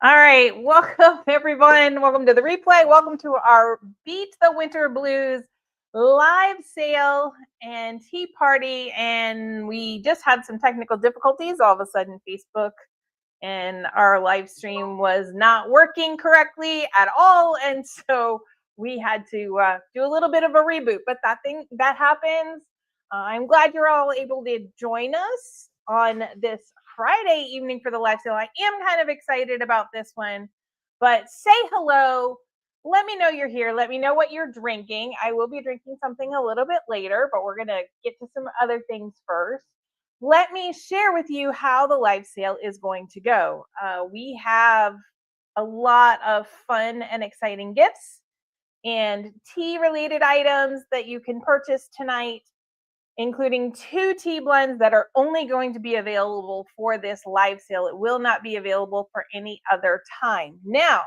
All right, welcome everyone. Welcome to the replay. Welcome to our Beat the Winter Blues live sale and tea party. And we just had some technical difficulties. All of a sudden, Facebook and our live stream was not working correctly at all. And so we had to do a little bit of a reboot, but that happens. I'm glad you're all able to join us on this Friday evening for the live sale. I am kind of excited about this one, but say hello. Let me know you're here. Let me know what you're drinking. I will be drinking something a little bit later, but we're going to get to some other things first. Let me share with you how the live sale is going to go. We have a lot of fun and exciting gifts and tea related items that you can purchase tonight, including 2 tea blends that are only going to be available for this live sale. It will not be available for any other time. Now,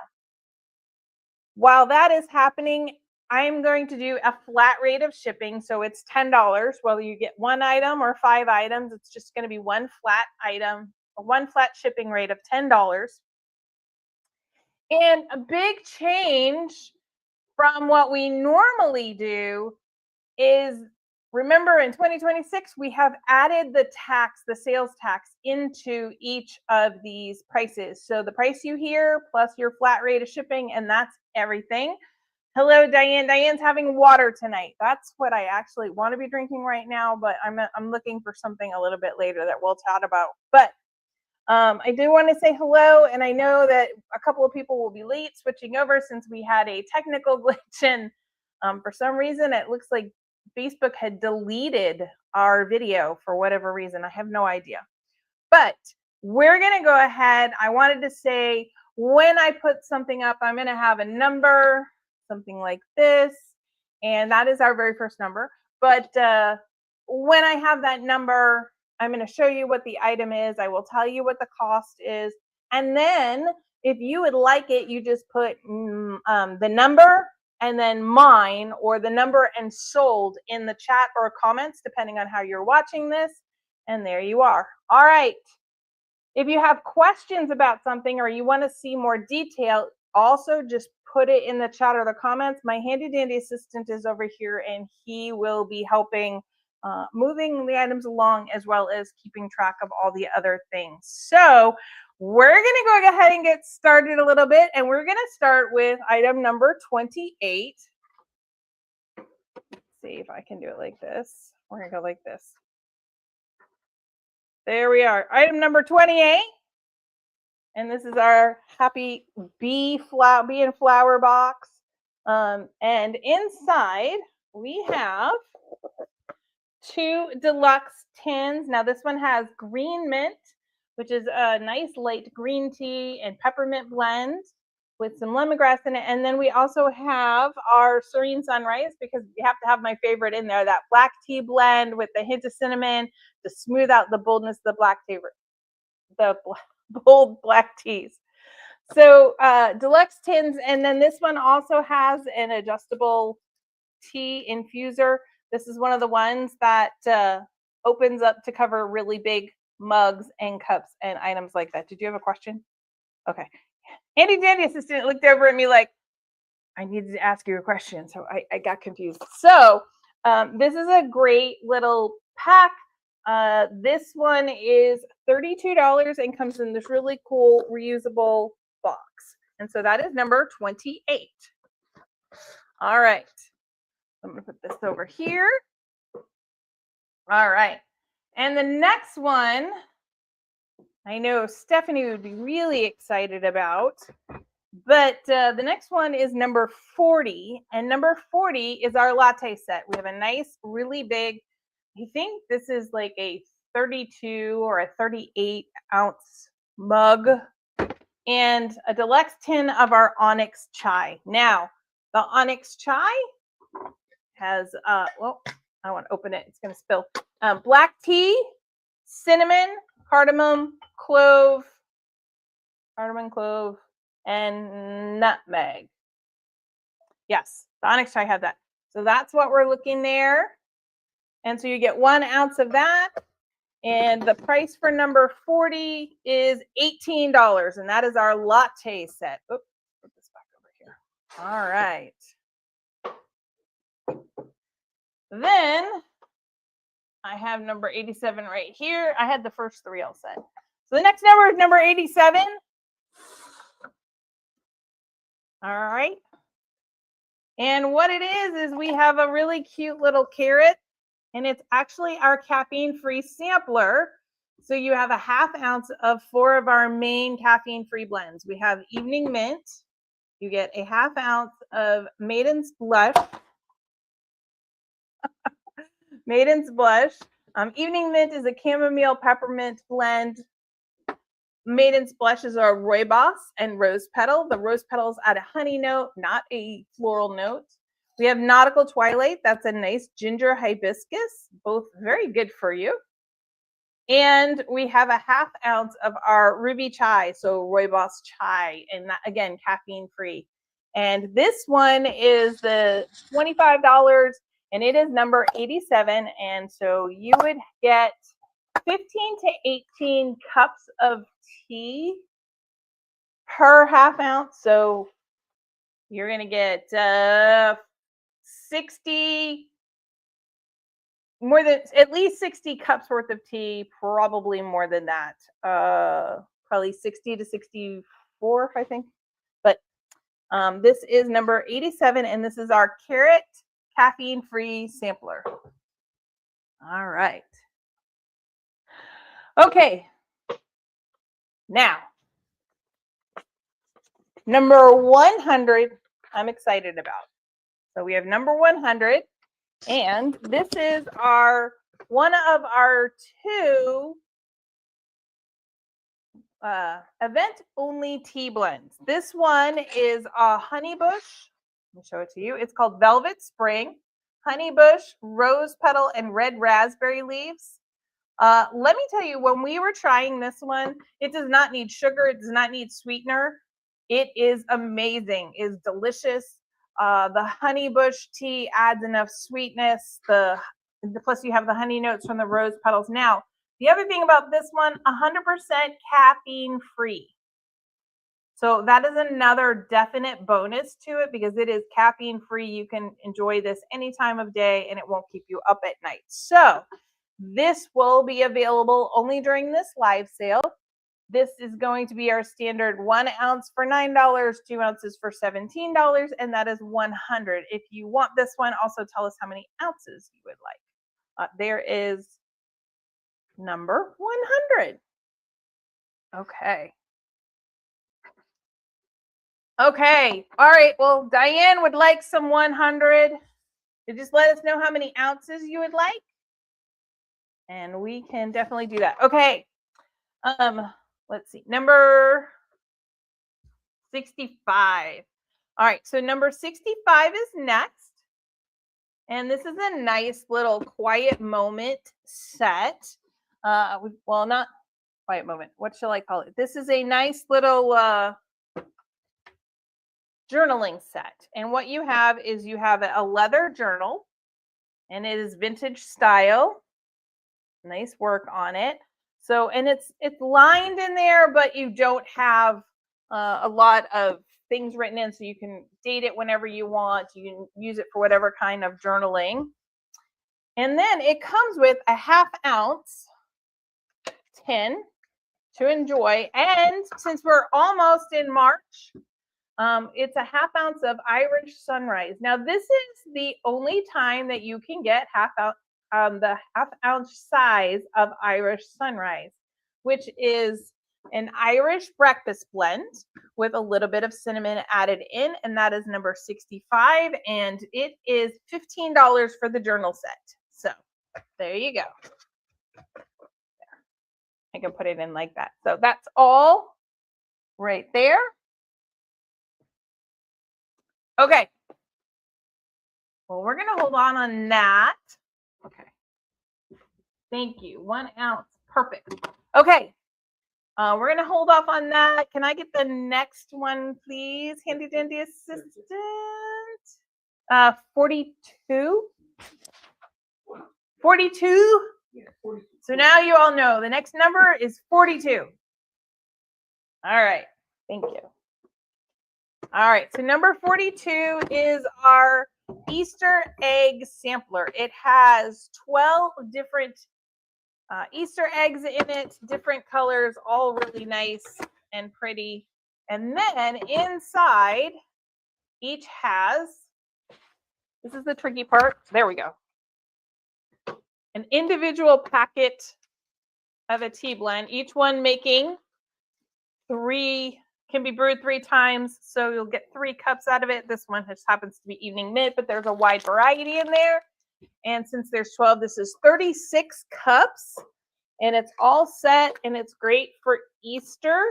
while that is happening, I am going to do a flat rate of shipping. So it's $10, whether you get 1 item or 5 items. It's just going to be one flat item, one flat shipping rate of $10. And a big change from what we normally do is, remember, in 2026, we have added the sales tax into each of these prices. So the price you hear plus your flat rate of shipping, and that's everything. Hello, Diane. Diane's having water tonight. That's what I actually want to be drinking right now, but I'm looking for something a little bit later that we'll chat about. But I do want to say hello, and I know that a couple of people will be late switching over since we had a technical glitch, and for some reason it looks like Facebook had deleted our video for whatever reason. I have no idea. But we're going to go ahead. I wanted to say, when I put something up, I'm going to have a number, something like this, and that is our very first number. But when I have that number, I'm going to show you what the item is. I will tell you what the cost is. And then if you would like it, you just put the number and then mine, or the number and sold, in the chat or comments, depending on how you're watching this. And there you are. All right. If you have questions about something or you want to see more detail, also just put it in the chat or the comments. My handy dandy assistant is over here, and he will be helping moving the items along, as well as keeping track of all the other things. So we're going to go ahead and get started a little bit, and we're going to start with item number 28. Let's see if I can do it like this. We're going to go like this. There we are. Item number 28. And this is our happy bee and flower box. And inside we have 2 deluxe tins. Now this one has green mint, which is a nice light green tea and peppermint blend with some lemongrass in it. And then we also have our Serene Sunrise, because we have to have my favorite in there, that black tea blend with a hint of cinnamon to smooth out the boldness of the black tea, the bold black teas. So deluxe tins. And then this one also has an adjustable tea infuser. This is one of the ones that opens up to cover really big mugs and cups and items like that. Did you have a question? Okay. Handy dandy assistant looked over at me like, I needed to ask you a question. So I got confused. So this is a great little pack. This one is $32 and comes in this really cool reusable box. And so that is number 28. All right. I'm going to put this over here. All right. And the next one, I know Stephanie would be really excited about, but the next one is number 40. And number 40 is our latte set. We have a nice, really big, I think this is like a 32 or a 38 ounce mug, and a deluxe tin of our Onyx chai. Now, the Onyx chai has, well, I want to open it. It's going to spill. Black tea, cinnamon, cardamom, clove, and nutmeg. Yes, the Onyx chai had that. So that's what we're looking there. And so you get 1 ounce of that. And the price for number 40 is $18, and that is our latte set. Oops, put this back over here. All right. Then I have number 87 right here. I had the first three all set. So the next number is number 87. All right. And what it is we have a really cute little carrot, and it's actually our caffeine-free sampler. So you have a ½ ounce of 4 of our main caffeine-free blends. We have Evening Mint. You get a ½ ounce of Maiden's Blush. Maiden's Blush. Evening Mint is a chamomile peppermint blend. Maiden's Blush is our Rooibos and Rose Petal. The Rose Petals add a honey note, not a floral note. We have Nautical Twilight. That's a nice ginger hibiscus, both very good for you. And we have a ½ ounce of our Ruby Chai, so Rooibos Chai, and that, again, caffeine free. And this one is the $25, and it is number 87. And so you would get 15 to 18 cups of tea per ½ ounce. So you're going to get 60, more than at least 60 cups worth of tea, probably more than that. Probably 60 to 64, I think. But this is number 87, and this is our carrot caffeine-free sampler. All right. Okay. Now, number 100, I'm excited about. So we have number 100, and this is our one of our 2 event-only tea blends. This one is a Honey Bush. Let me show it to you. It's called Velvet Spring, Honey Bush, Rose Petal, and Red Raspberry Leaves. Let me tell you, when we were trying this one, it does not need sugar. It does not need sweetener. It is amazing. It's delicious. The Honey Bush tea adds enough sweetness. Plus you have the honey notes from the rose petals. Now, the other thing about this one, 100% caffeine free. So that is another definite bonus to it because it is caffeine free. You can enjoy this any time of day and it won't keep you up at night. So this will be available only during this live sale. This is going to be our standard 1 ounce for $9, 2 ounces for $17, and that is 100. If you want this one, also tell us how many ounces you would like. There is number 100. Okay. Okay. All right. Well, Diane would like some 100. So just let us know how many ounces you would like, and we can definitely do that. Okay. Let's see. Number 65. All right. So number 65 is next. And this is a nice little quiet moment set. Well, not quiet moment. What shall I call it? This is a nice little journaling set. And what you have is you have a leather journal, and it is vintage style. Nice work on it. So, and it's lined in there, but you don't have a lot of things written in, so you can date it whenever you want. You can use it for whatever kind of journaling. And then it comes with a ½ ounce tin to enjoy. And since we're almost in March, it's a ½ ounce of Irish Sunrise. Now, this is the only time that you can get the ½ ounce size of Irish Sunrise, which is an Irish breakfast blend with a little bit of cinnamon added in, and that is number 65, and it is $15 for the journal set. So there you go. I can put it in like that. So that's all right there. Okay. Well, we're going to hold on that. Okay. Thank you. 1 ounce. Perfect. Okay. We're going to hold off on that. Can I get the next one, please? Handy dandy assistant. 42. 42. Yeah, 42. So now you all know the next number is 42. All right. Thank you. All right. So number 42 is our Easter egg sampler. It has 12 different Easter eggs in it, different colors, all really nice and pretty. And then inside, each has, this is the tricky part. There we go. An individual packet of a tea blend, each one making 3, can be brewed 3 times. So you'll get 3 cups out of it. This one just happens to be evening mint, but there's a wide variety in there. And since there's 12, this is 36 cups. And it's all set, and it's great for Easter,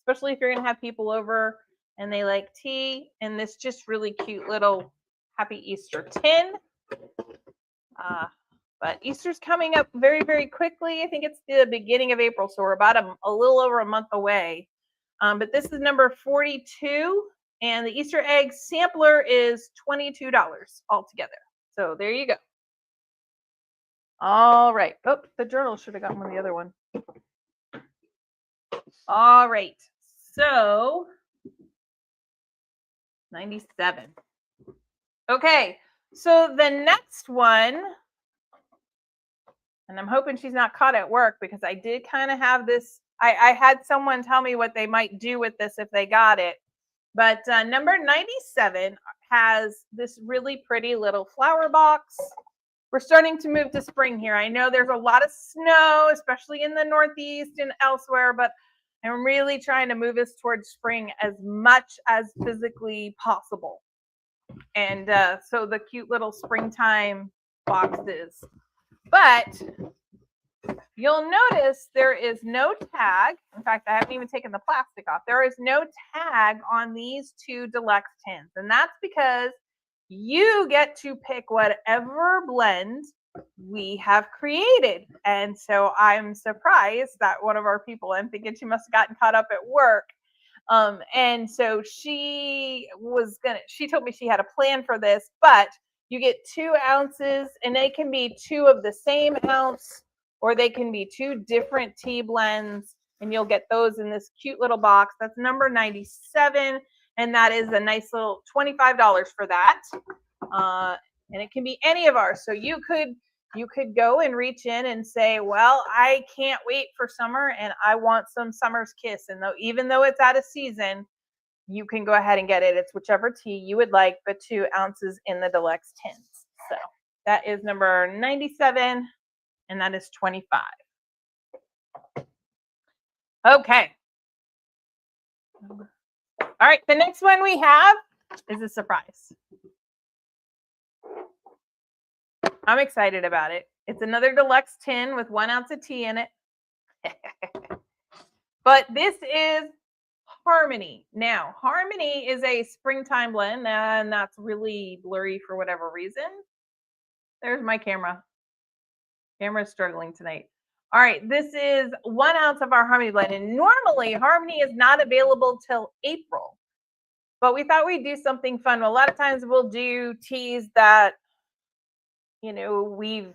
especially if you're going to have people over and they like tea. And this just really cute little Happy Easter tin. But Easter's coming up very, very quickly. I think it's the beginning of April, so we're about a little over a month away. But this is number 42, and the Easter egg sampler is $22 altogether. So there you go. All right. Oh, the journal should have gotten one, the other one. All right. So 97. Okay. So the next one, and I'm hoping she's not caught at work because I did kind of have this. I had someone tell me what they might do with this if they got it. But number 97 has this really pretty little flower box. We're starting to move to spring here. I know there's a lot of snow, especially in the Northeast and elsewhere, but I'm really trying to move us towards spring as much as physically possible. And so the cute little springtime boxes. But you'll notice there is no tag. In fact, I haven't even taken the plastic off. There is no tag on these 2 deluxe tins. And that's because you get to pick whatever blend we have created. And so I'm surprised that one of our people, I'm thinking she must have gotten caught up at work. And so she told me she had a plan for this, but you get 2 ounces, and they can be 2 of the same ounce, or they can be 2 different tea blends, and you'll get those in this cute little box. That's number 97. And that is a nice little $25 for that. And it can be any of ours. So you could go and reach in and say, well, I can't wait for summer and I want some Summer's Kiss. And even though it's out of season, you can go ahead and get it. It's whichever tea you would like, but 2 ounces in the deluxe tins. So that is number 97, and that is 25. Okay. All right, the next one we have is a surprise. I'm excited about it. It's another deluxe tin with 1 ounce of tea in it. But this is Harmony. Now, Harmony is a springtime blend, and that's really blurry for whatever reason. There's my camera. Camera's struggling tonight. All right, this is 1 ounce of our Harmony blend, and normally Harmony is not available till April. But we thought we'd do something fun. A lot of times we'll do teas that, you know, we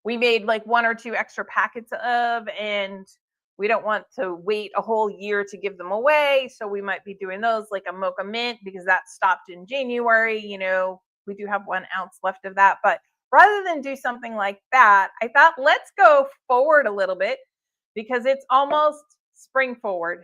made like 1 or 2 extra packets of, and we don't want to wait a whole year to give them away. So we might be doing those, like a mocha mint, because that stopped in January. You know, we do have 1 ounce left of that. But rather than do something like that, I thought let's go forward a little bit, because it's almost spring forward.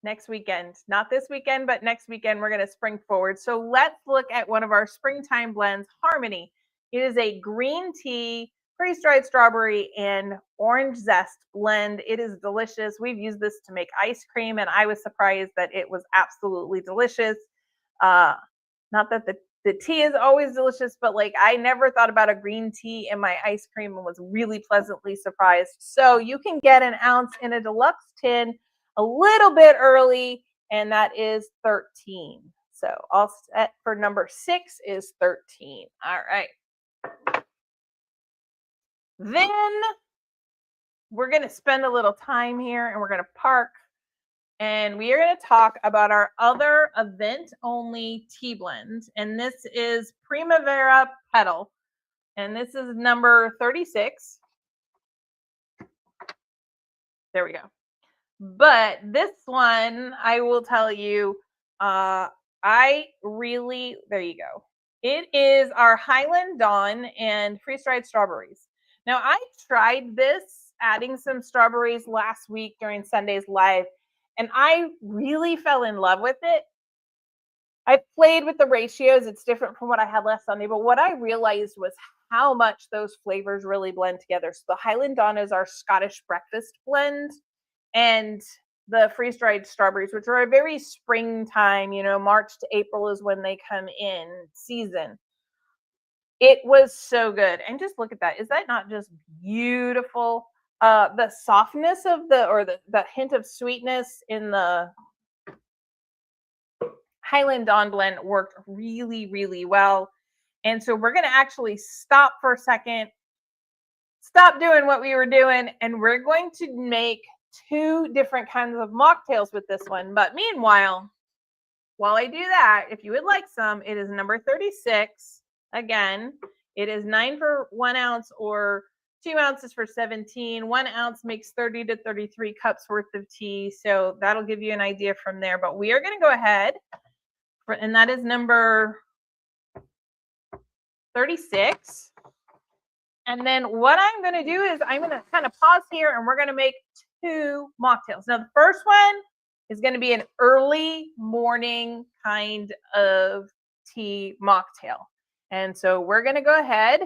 Next weekend, not this weekend, but next weekend, we're going to spring forward. So let's look at one of our springtime blends, Harmony. It is a green tea, freeze-dried strawberry, and orange zest blend. It is delicious. We've used this to make ice cream, and I was surprised that it was absolutely delicious. Not that the tea is always delicious, but like I never thought about a green tea in my ice cream and was really pleasantly surprised. So you can get 1 ounce in a deluxe tin a little bit early, and that is 13. So all set for number 6 is 13. All right. Then we're going to spend a little time here, and we're going to park, and we are going to talk about our other event only tea blend. And this is Primavera Petal. And this is number 36. There we go. But this one, I will tell you, there you go. It is our Highland Dawn and freeze-dried strawberries. Now, I tried this, adding some strawberries last week during Sunday's live, and I really fell in love with it. I played with the ratios. It's different from what I had last Sunday, but what I realized was how much those flavors really blend together. So the Highland Dawn is our Scottish breakfast blend, and the freeze-dried strawberries, which are a very springtime, March to April is when they come in season. It was so good. And just look at that. Is that not just beautiful? The softness of the hint of sweetness in the Highland Dawn blend worked really, really well. And so we're going to actually stop for a second, stop doing what we were doing, and we're going to make 2 different kinds of mocktails with this one. But meanwhile, while I do that, if you would like some, it is number 36. Again, it is 9 for 1 ounce or 2 ounces for 17. 1 ounce makes 30 to 33 cups worth of tea. So that'll give you an idea from there. But we are going to go ahead, and that is number 36. And then what I'm going to do is I'm going to kind of pause here, and we're going to make 2 mocktails. Now, the first one is going to be an early morning kind of tea mocktail. And so we're going to go ahead,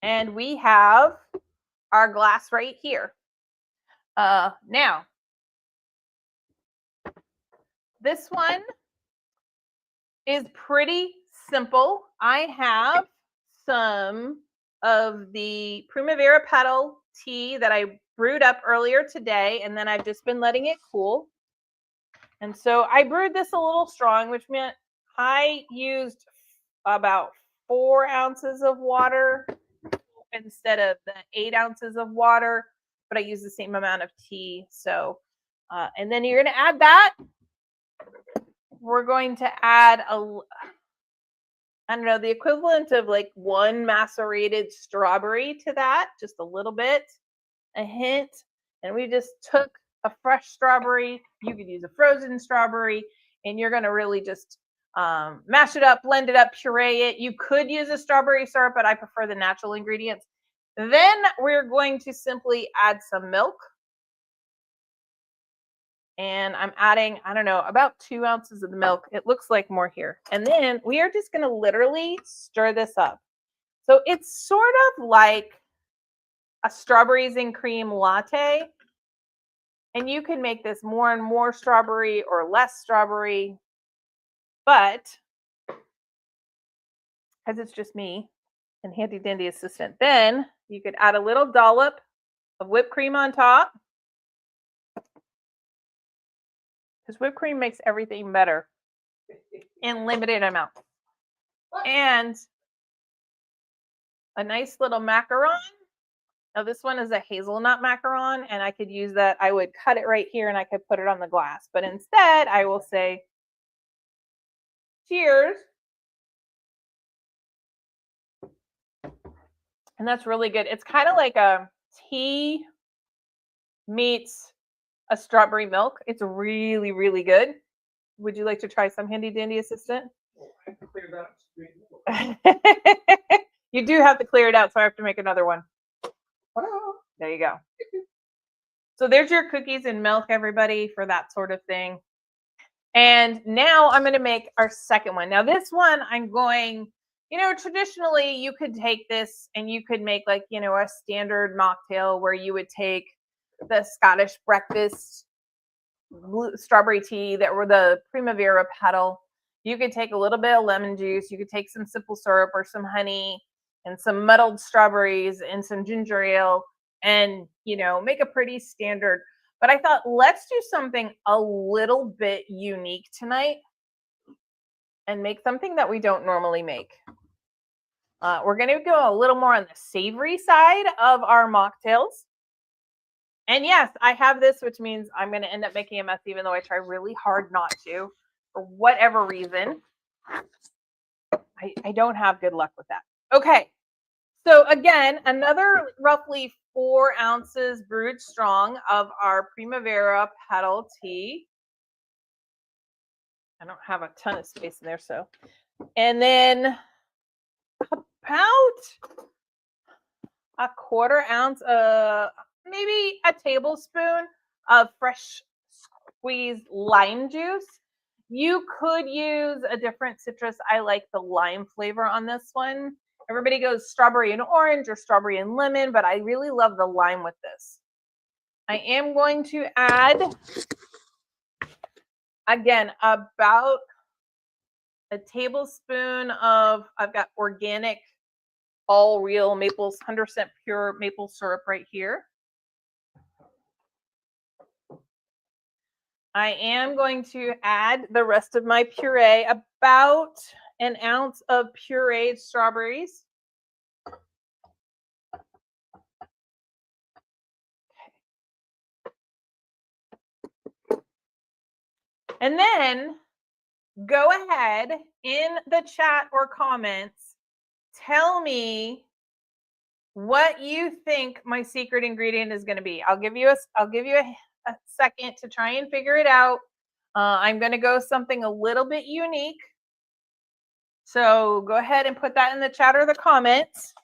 and we have our glass right here. Now, this one is pretty simple. I have some of the Primavera Petal tea that I brewed up earlier today, and then I've just been letting it cool. And so I brewed this a little strong, which meant I used about 4 ounces of water instead of the 8 ounces of water, but I used the same amount of tea. So, and then you're going to add that. We're going to add the equivalent of like 1 macerated strawberry to that, just a little bit, a hint. And we just took a fresh strawberry. You could use a frozen strawberry, and you're going to really just mash it up, blend it up, puree it. You could use a strawberry syrup, but I prefer the natural ingredients. Then we're going to simply add some milk. And I'm adding, about 2 ounces of the milk. It looks like more here. And then we are just going to literally stir this up. So it's sort of like a strawberries and cream latte. And you can make this more and more strawberry or less strawberry. But because it's just me and handy dandy assistant, then you could add a little dollop of whipped cream on top. Because whipped cream makes everything better in limited amount. And a nice little macaron. Now this one is a hazelnut macaron, and I could use that. I would cut it right here and I could put it on the glass. But instead, I will say cheers. And that's really good. It's kind of like a tea meets a strawberry milk. It's really, really good. Would you like to try some, handy dandy assistant? I can clear that. You do have to clear it out, so I have to make another one. There you go. So there's your cookies and milk, everybody, for that sort of thing. And now I'm going to make our second one. Now this one I'm going, traditionally you could take this and you could make like, a standard mocktail where you would take the Scottish breakfast strawberry tea that were the Primavera Petal. You could take a little bit of lemon juice. You could take some simple syrup or some honey and some muddled strawberries and some ginger ale and, make a pretty standard. But I thought, let's do something a little bit unique tonight and make something that we don't normally make. We're going to go a little more on the savory side of our mocktails. And yes, I have this, which means I'm going to end up making a mess, even though I try really hard not to, for whatever reason. I don't have good luck with that. Okay. So again, another roughly 4 ounces brewed strong of our Primavera petal tea. I don't have a ton of space in there, so. And then about a 1/4 ounce, maybe a tablespoon of fresh squeezed lime juice. You could use a different citrus. I like the lime flavor on this one. Everybody goes strawberry and orange or strawberry and lemon, but I really love the lime with this. I am going to add, again, about a tablespoon of, I've got organic, all real maple, 100% pure maple syrup right here. I am going to add the rest of my puree, about an ounce of pureed strawberries. And then go ahead in the chat or comments, tell me what you think my secret ingredient is going to be. I'll give you a second to try and figure it out. I'm going to go something a little bit unique. So go ahead and put that in the chat or the comments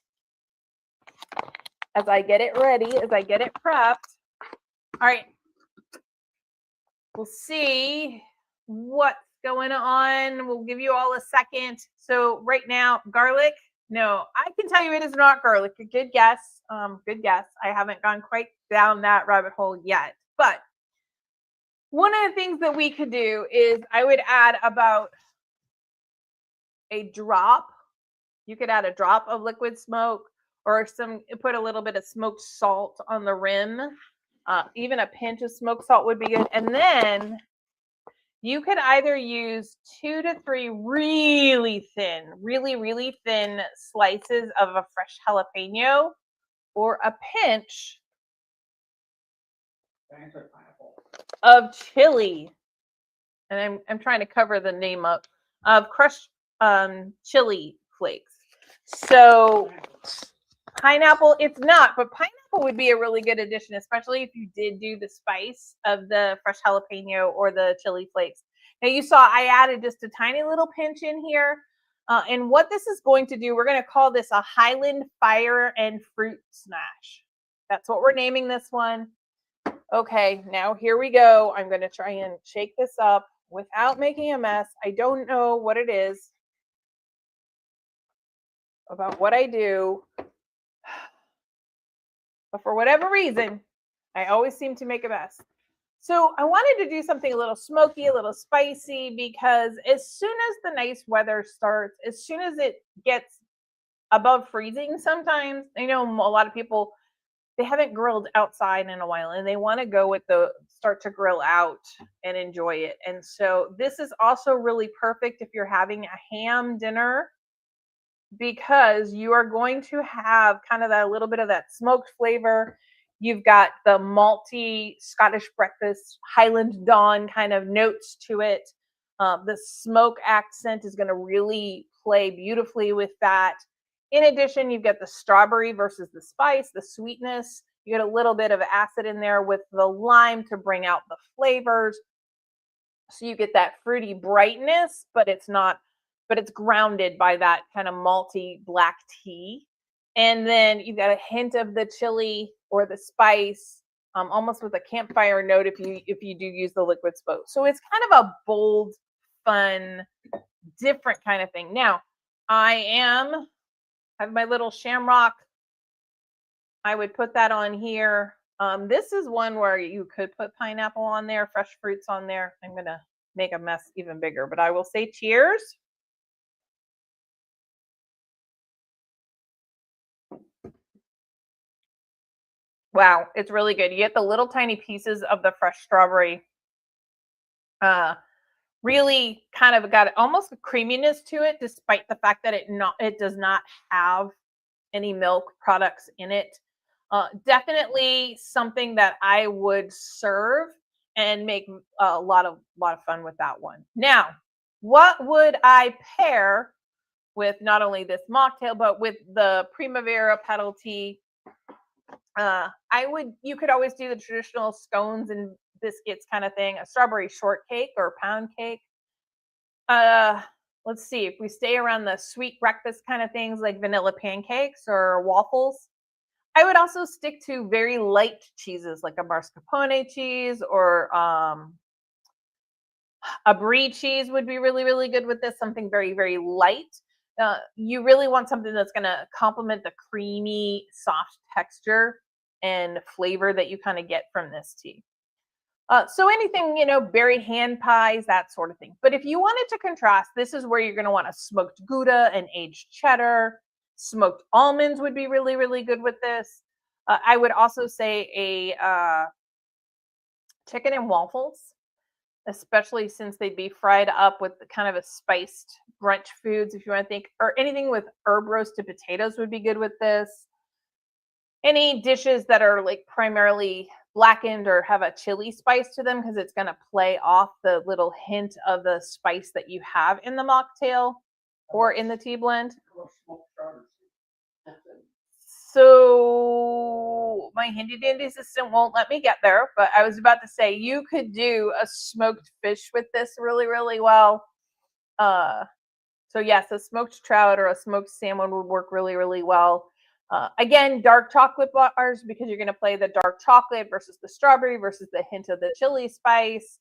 as I get it ready, as I get it prepped. All right. We'll see what's going on. We'll give you all a second. So right now, garlic. No, I can tell you it is not garlic. A good guess. Good guess. I haven't gone quite down that rabbit hole yet. But one of the things that we could do is I would add about a drop. You could add a drop of liquid smoke or put a little bit of smoked salt on the rim. Even a pinch of smoked salt would be good. And then you could either use 2 to 3 really thin slices of a fresh jalapeno or a pinch of chili. And I'm trying to cover the name up of crushed chili flakes. So pineapple, it's not, but pineapple would be a really good addition, especially if you did do the spice of the fresh jalapeno or the chili flakes. Now you saw I added just a tiny little pinch in here. And what this is going to do, we're going to call this a Highland Fire and Fruit Smash. That's what we're naming this one. Okay, now here we go. I'm going to try and shake this up without making a mess. I don't know what it is about what I do, but for whatever reason, I always seem to make a mess. So I wanted to do something a little smoky, a little spicy, because as soon as the nice weather starts, as soon as it gets above freezing, sometimes, I know a lot of people, they haven't grilled outside in a while and they want to go with start to grill out and enjoy it. And so this is also really perfect if you're having a ham dinner, because you are going to have kind of that little bit of that smoked flavor. You've got the malty Scottish breakfast, Highland Dawn kind of notes to it. The smoke accent is going to really play beautifully with that. In addition, you've got the strawberry versus the spice, the sweetness. You get a little bit of acid in there with the lime to bring out the flavors. So you get that fruity brightness, but it's grounded by that kind of malty black tea. And then you've got a hint of the chili or the spice, almost with a campfire note if you do use the liquid smoke. So it's kind of a bold, fun, different kind of thing. Now, I have my little shamrock. I would put that on here. This is one where you could put pineapple on there, fresh fruits on there. I'm going to make a mess even bigger, but I will say cheers. Wow, it's really good. You get the little tiny pieces of the fresh strawberry. Really kind of got almost a creaminess to it, despite the fact that it does not have any milk products in it. Definitely something that I would serve and make a lot of fun with that one. Now, what would I pair with not only this mocktail, but with the Primavera petal tea. You could always do the traditional scones and biscuits kind of thing, a strawberry shortcake or pound cake. Let's see, if we stay around the sweet breakfast kind of things like vanilla pancakes or waffles, I would also stick to very light cheeses like a mascarpone cheese or a brie cheese would be really, really good with this, something very, very light. You really want something that's going to complement the creamy, soft texture and flavor that you kind of get from this tea. So anything, berry hand pies, that sort of thing. But if you wanted to contrast, this is where you're going to want a smoked Gouda and aged cheddar. Smoked almonds would be really, really good with this. I would also say a chicken and waffles, especially since they'd be fried up with kind of a spiced brunch foods, if you want to think, or anything with herb roasted potatoes would be good with this. Any dishes that are like primarily blackened or have a chili spice to them, because it's going to play off the little hint of the spice that you have in the mocktail or in the tea blend. So my handy dandy assistant won't let me get there, but I was about to say you could do a smoked fish with this really, really well. So yes, a smoked trout or a smoked salmon would work really, really well. Again, dark chocolate bars, because you're going to play the dark chocolate versus the strawberry versus the hint of the chili spice.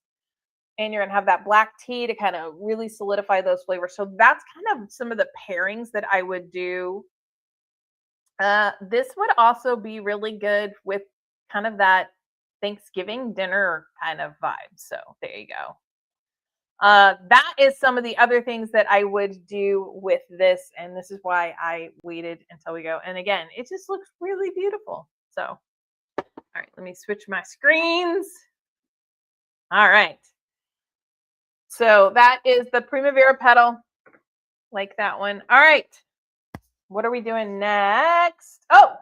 And you're going to have that black tea to kind of really solidify those flavors. So that's kind of some of the pairings that I would do. This would also be really good with kind of that Thanksgiving dinner kind of vibe. So there you go. That is some of the other things that I would do with this. And this is why I waited until we go. And again, it just looks really beautiful. So, all right, let me switch my screens. All right. So that is the Primavera petal. Like that one. All right. What are we doing next? Oh,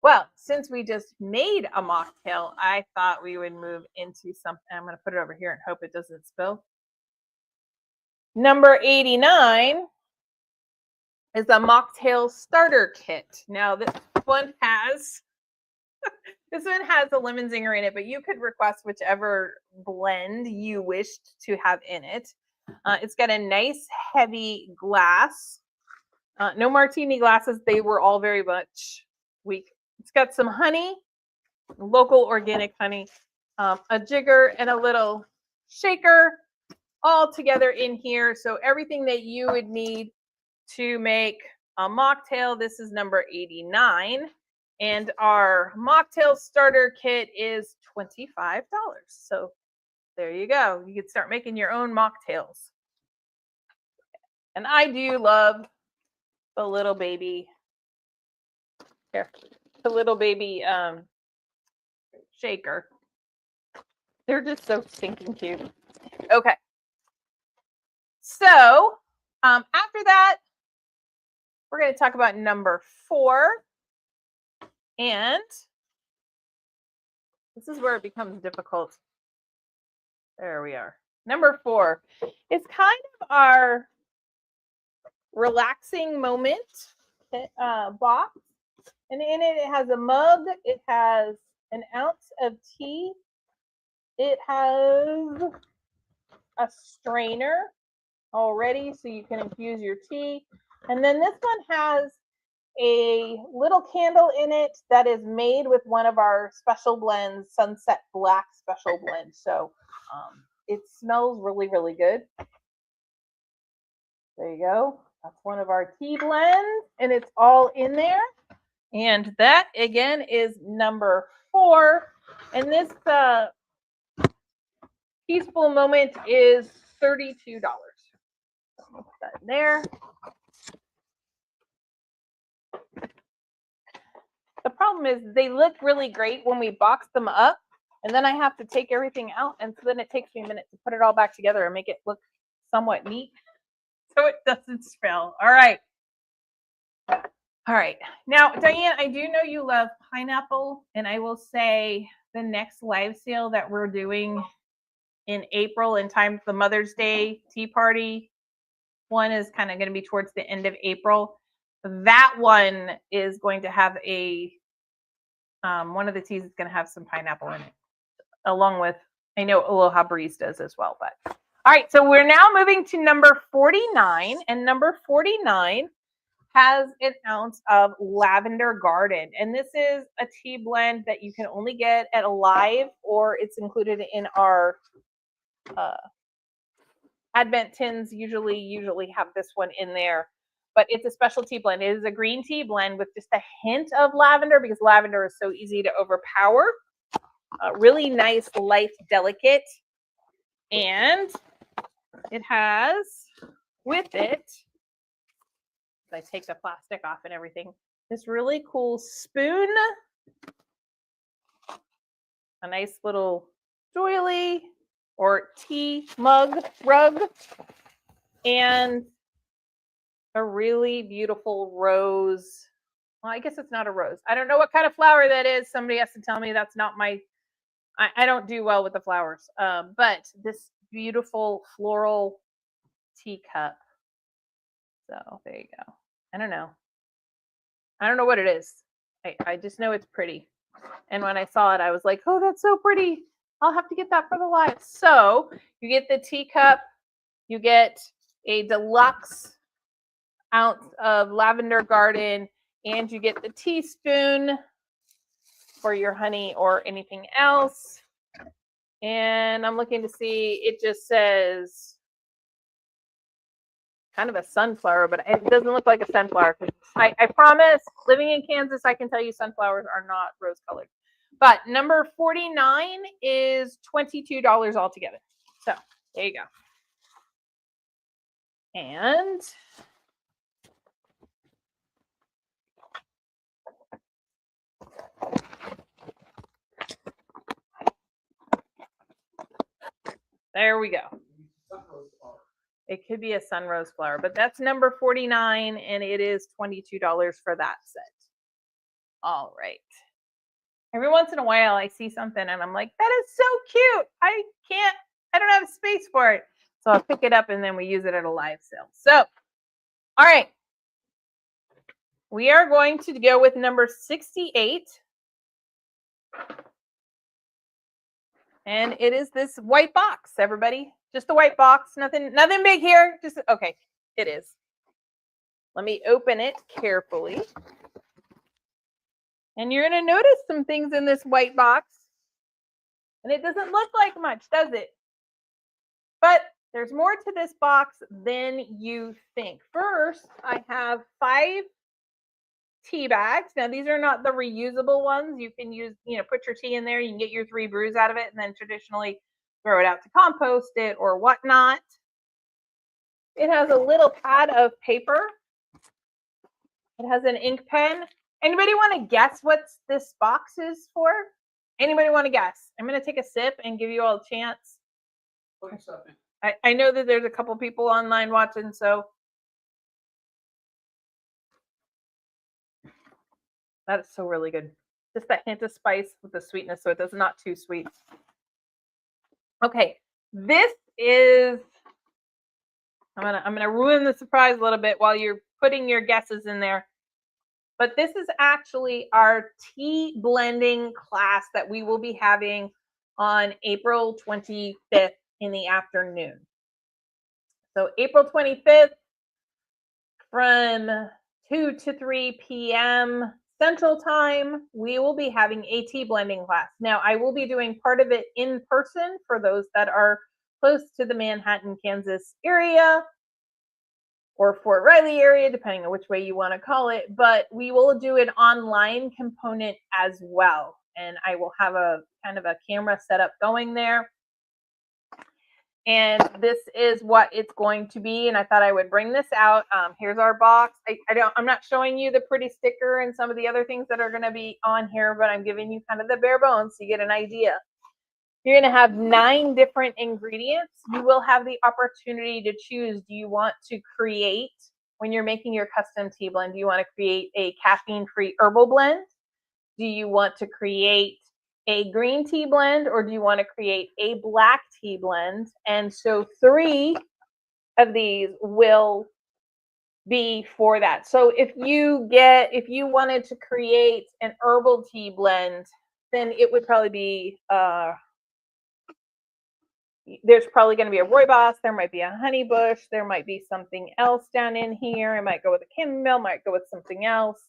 well, since we just made a mocktail, I thought we would move into something. I'm going to put it over here and hope it doesn't spill. Number 89 is a mocktail starter kit. Now this one has a lemon zinger in it, but you could request whichever blend you wished to have in it. It's got a nice heavy glass. No martini glasses. They were all very much weak. It's got some honey, local organic honey, a jigger, and a little shaker all together in here. So everything that you would need to make a mocktail. This is number 89. And our mocktail starter kit is $25. So there you go. You can start making your own mocktails. And I do love the little baby shaker. They're just so stinking cute. Okay. So after that, we're going to talk about number 4. And this is where it becomes difficult. There we are. Number 4 is kind of our relaxing moment box. And in it, it has a mug. It has an ounce of tea. It has a strainer already so you can infuse your tea. And then this one has a little candle in it that is made with one of our special blends, Sunset Black special blend. So it smells really, really good. There you go. That's one of our tea blends, and it's all in there. And that, again, is number 4. And this teaspoon moment is $32. I'll put that in there. The problem is they look really great when we box them up, and then I have to take everything out, and so then it takes me a minute to put it all back together and make it look somewhat neat so it doesn't spill. All right. All right. Now, Diane, I do know you love pineapple, and I will say the next live sale that we're doing in April in time for the Mother's Day tea party, one is kind of going to be towards the end of April. That one is going to have a, one of the teas is going to have some pineapple in it, along with, I know Aloha Breeze does as well. But all right, so we're now moving to number 49, and number 49 has an ounce of Lavender Garden. And this is a tea blend that you can only get at Alive, or it's included in our Advent tins. Usually have this one in there, but it's a special tea blend. It is a green tea blend with just a hint of lavender, because lavender is so easy to overpower. Really nice, light, delicate. And it has with it, I take the plastic off and everything, this really cool spoon, a nice little doily or tea mug rug, and a really beautiful rose. Well, I guess it's not a rose. I don't know what kind of flower that is. Somebody has to tell me. That's not my, I don't do well with the flowers. But this beautiful floral teacup. So there you go. I don't know. I don't know what it is. I just know it's pretty. And when I saw it, I was like, oh, that's so pretty. I'll have to get that for the live. So you get the teacup, you get a deluxe ounce of Lavender Garden, and you get the teaspoon for your honey or anything else. And I'm looking to see, it just says kind of a sunflower, but it doesn't look like a sunflower. I promise, living in Kansas, I can tell you sunflowers are not rose colored. But number 49 is $22 altogether. So there you go. And there we go. It could be a sunrose flower, but that's number 49, and it is $22 for that set. All right. Every once in a while, I see something and I'm like, that is so cute. I don't have space for it. So I'll pick it up and then we use it at a live sale. So, all right. We are going to go with number 68. And it is this white box, everybody. Just a white box. Nothing big here. Just okay. It is. Let me open it carefully. And you're going to notice some things in this white box. And it doesn't look like much, does it? But there's more to this box than you think. First, I have 5 tea bags. Now, these are not the reusable ones. You can use, put your tea in there. You can get your 3 brews out of it and then traditionally throw it out to compost it or whatnot. It has a little pad of paper. It has an ink pen. Anybody want to guess what this box is for? Anybody want to guess? I'm going to take a sip and give you all a chance. I know that there's a couple people online watching, so that is so really good. Just that hint of spice with the sweetness, so it does not too sweet. Okay, this is. I'm gonna ruin the surprise a little bit while you're putting your guesses in there. But this is actually our tea blending class that we will be having on April 25th in the afternoon. So April 25th from 2 to 3 p.m. Central Time, we will be having a tea blending class. Now, I will be doing part of it in person for those that are close to the Manhattan, Kansas area, or Fort Riley area, depending on which way you want to call it. But we will do an online component as well. And I will have a kind of a camera setup going there. And this is what it's going to be. And I thought I would bring this out. Here's our box. I'm not showing you the pretty sticker and some of the other things that are going to be on here, but I'm giving you kind of the bare bones so you get an idea. You're going to have 9 different ingredients. You will have the opportunity to choose. Do you want to create, when you're making your custom tea blend, do you want to create a caffeine-free herbal blend? Do you want to create a green tea blend, or do you want to create a black tea blend? And so 3 of these will be for that. So if you wanted to create an herbal tea blend, then it would probably be there's probably going to be a rooibos, there might be a honey bush, there might be something else down in here. It might go with a chamomile, might go with something else.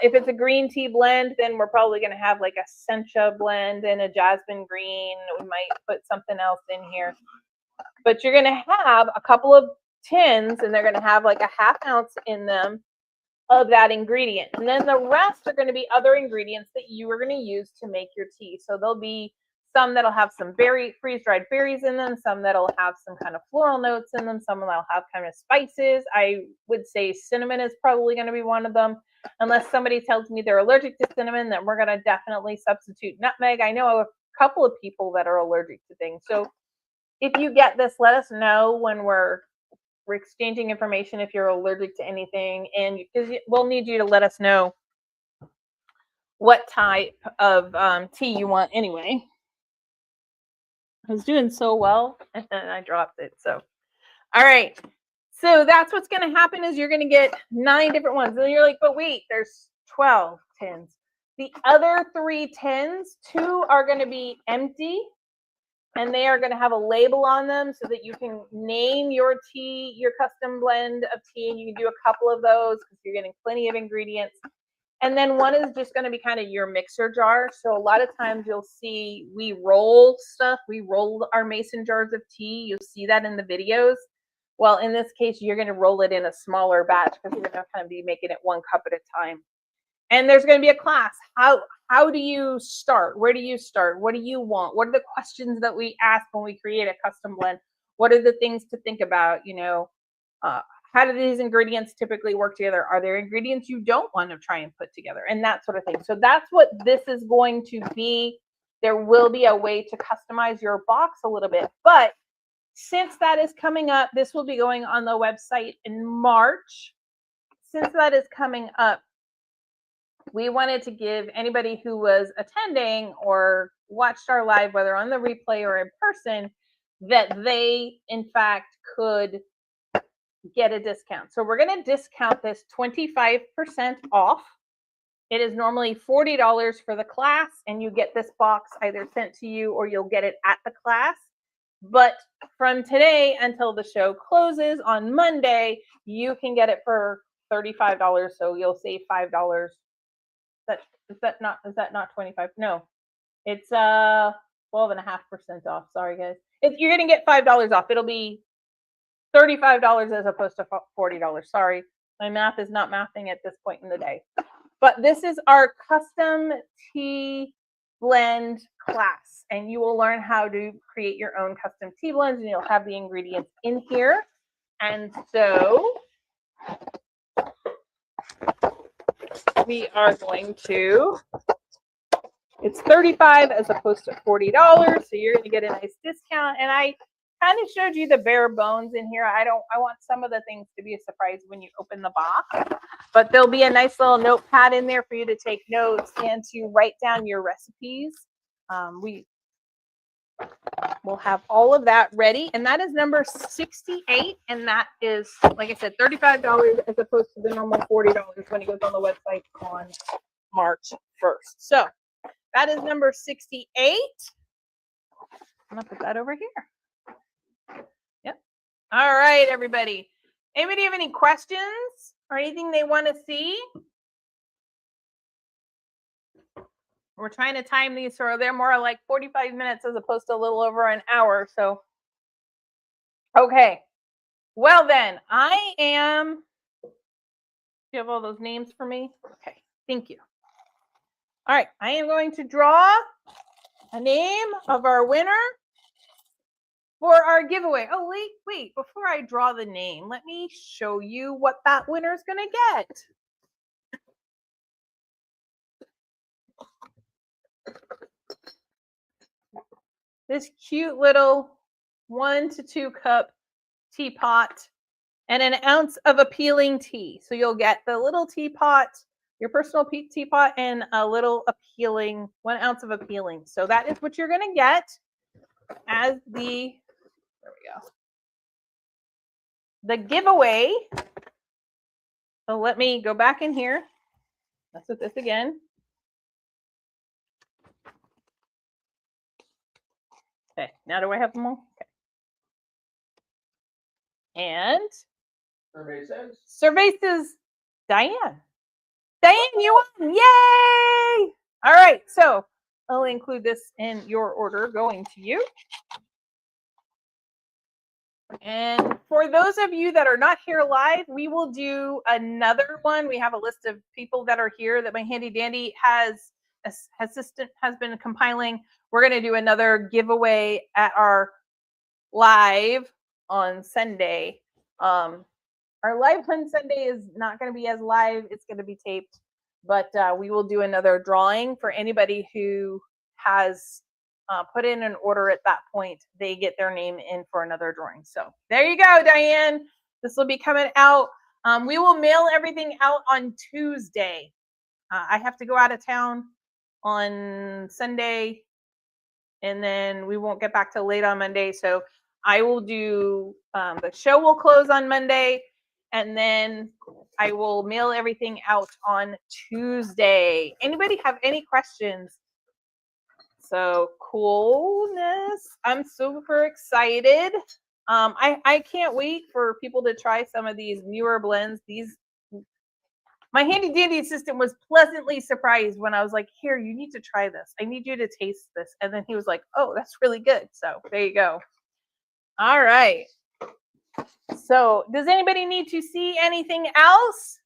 If it's a green tea blend, then we're probably going to have like a sencha blend and a jasmine green. We might put something else in here. But you're going to have a couple of tins, and they're going to have like a half ounce in them of that ingredient. And then the rest are going to be other ingredients that you are going to use to make your tea. So there'll be some that'll have some freeze-dried berries in them, some that'll have some kind of floral notes in them, some that'll have kind of spices. I would say cinnamon is probably going to be one of them. Unless somebody tells me they're allergic to cinnamon, then we're going to definitely substitute nutmeg. I know a couple of people that are allergic to things. So if you get this, let us know when we're exchanging information if you're allergic to anything, and because we'll need you to let us know what type of tea you want anyway. I was doing so well and then I dropped it. So, all right. So that's what's going to happen is you're going to get 9 different ones. And you're like, but wait, there's 12 tins. The other 3 tins, 2 are going to be empty, and they are going to have a label on them so that you can name your tea, your custom blend of tea, and you can do a couple of those because you're getting plenty of ingredients. And then one is just going to be kind of your mixer jar. So a lot of times you'll see we roll stuff. We roll our mason jars of tea. You'll see that in the videos. Well, in this case, you're going to roll it in a smaller batch because you're going to kind of be making it 1 cup at a time. And there's going to be a class. How do you start? Where do you start? What do you want? What are the questions that we ask when we create a custom blend? What are the things to think about? You know, how do these ingredients typically work together? Are there ingredients you don't want to try and put together? And that sort of thing. So that's what this is going to be. There will be a way to customize your box a little bit. But since that is coming up, this will be going on the website in March. Since that is coming up, we wanted to give anybody who was attending or watched our live, whether on the replay or in person, that they, in fact, could get a discount. So we're going to discount this 25% off. It is normally $40 for the class, and you get this box either sent to you or you'll get it at the class. But from today until the show closes on Monday, you can get it for $35. So you'll save $5. Is that not 25? No, it's 12.5% off. Sorry, guys. If you're going to get $5 off, it'll be $35 as opposed to $40. Sorry, my math is not mathing at this point in the day. But this is our custom tea blend class, and you will learn how to create your own custom tea blends, and you'll have the ingredients in here. And so we are going to, it's $35 as opposed to $40, so you're going to get a nice discount. And I kind of showed you the bare bones in here. I want some of the things to be a surprise when you open the box, but there'll be a nice little notepad in there for you to take notes and to write down your recipes. We will have all of that ready, and that is number 68, and that is, like I said, $35 as opposed to the normal $40 when it goes on the website on March 1st. So that is number 68. I'm gonna put that over here. Yep. All right, everybody. Anybody have any questions or anything they want to see? We're trying to time these so they're more like 45 minutes as opposed to a little over an hour. So, okay. Well, then, do you have all those names for me? Okay, thank you. All right, I am going to draw a name of our winner for our giveaway. Oh, wait, before I draw the name, let me show you what that winner is going to get. This cute little 1 to 2 cup teapot and an ounce of appealing tea. So you'll get the little teapot, your personal teapot, and a little appealing, 1 ounce of appealing. So that is what you're going to get as the, there we go. the giveaway. So let me go back in here. Mess with this again. Okay, now do I have them all? Okay. And survey says Diane. Diane, you won! Yay! All right, so I'll include this in your order going to you. And for those of you that are not here live, we will do another one. We have a list of people that are here that my handy dandy assistant has been compiling. We're going to do another giveaway at our live on Sunday. Our live on Sunday is not going to be as live. It's going to be taped, but we will do another drawing for anybody who has put in an order at that point. They get their name in for another drawing. So there you go, Diane. This will be coming out. We will mail everything out on Tuesday. I have to go out of town on Sunday, and then we won't get back till late on Monday. So I will do, the show will close on Monday, and then I will mail everything out on Tuesday. Anybody have any questions? So coolness. I'm super excited. I can't wait for people to try some of these newer blends. My handy dandy assistant was pleasantly surprised when I was like, here, you need to try this. I need you to taste this. And then he was like, oh, that's really good. So there you go. All right. So does anybody need to see anything else?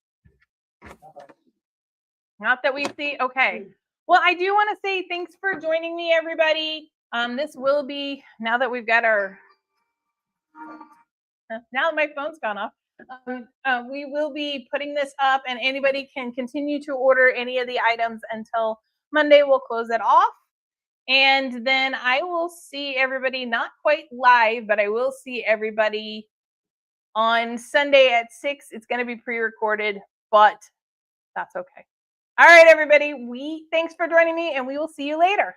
Not that we see. Okay. Well, I do want to say thanks for joining me, everybody. This will be, now that we've got our, now my phone's gone off. We will be putting this up, and anybody can continue to order any of the items until Monday. We'll close it off. And then I will see everybody, not quite live, but I will see everybody on Sunday at 6. It's going to be pre-recorded, but that's okay. All right, everybody. Thanks for joining me, and we will see you later.